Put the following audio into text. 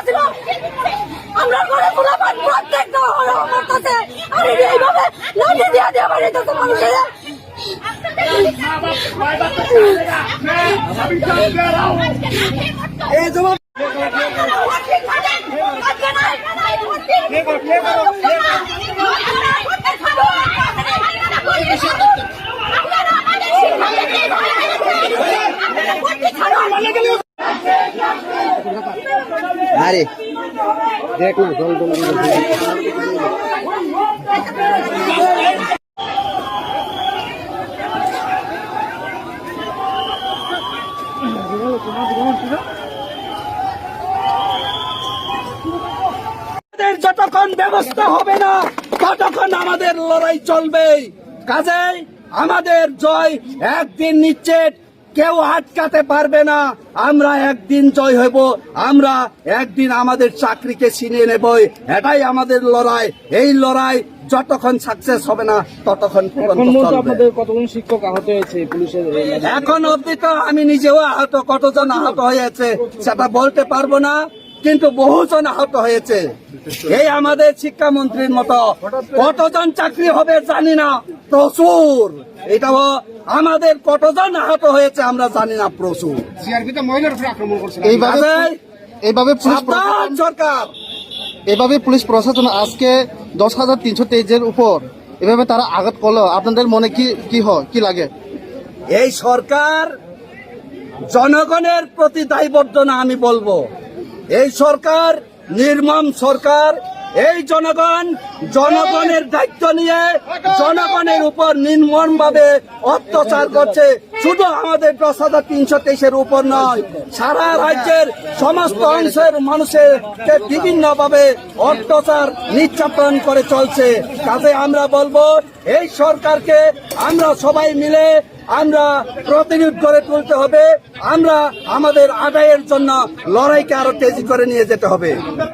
ছিল আমরা ঘরে পোলাপান প্রত্যেকটা করতেছে আর এইভাবে লাঠি দিয়ে দিয়ে বাড়িতেছে মানুষের এই জবাব আরে দেখ না জল জল যতক্ষণ ব্যবস্থা হবে না ততক্ষণ আমাদের লড়াই চলবে। কাজেই আমাদের জয় একদিন নিশ্চিত, কেউ আটকাতে পারবে না। আমরা একদিন জয় হব, আমরা একদিন আমাদের চাকরিকে ছিনিয়ে নেব। এটাই আমাদের লড়াই। এই লড়াই যতক্ষণ সাকসেস হবে না ততক্ষণ আপনাদের কতজন শিক্ষক আহত হয়েছে পুলিশের? এখন অব্দি তো আমি নিজেও আহত, কতজন আহত হয়েছে সেটা বলতে পারবো না, কিন্তু বহুজন আহত হয়েছে। এই আমাদের শিক্ষামন্ত্রীর মতো কতজন চাকরি হবে জানি না, প্রচুর। এটাও আমাদের কতজন আহত হয়েছে আমরা জানি না, প্রচুর। এইভাবে পুলিশ প্রশাসন আজকে 10,323-এর উপর এভাবে তারা আঘাত করলো, আপনাদের মনে কি লাগে? এই সরকার জনগণের প্রতি দায়বদ্ধ না, আমি বলবো এই সরকার নির্মম সরকার। এই জনগণের দায়িত্ব নিয়ে জনগণের উপর নির্মম ভাবে অত্যাচার করছে। শুধু আমাদের 10,323-এর উপর নয়, সারা রাজ্যের সমস্ত অংশের মানুষের বিভিন্ন ভাবে অত্যাচার নির্যাতন করে চলছে। কাজে আমরা বলবো এই সরকারকে আমরা সবাই মিলে আমরা প্রতিরোধ করে তুলতে হবে। আমরা আমাদের আদায়ের জন্য লড়াইকে আরো তেজি করে নিয়ে যেতে হবে।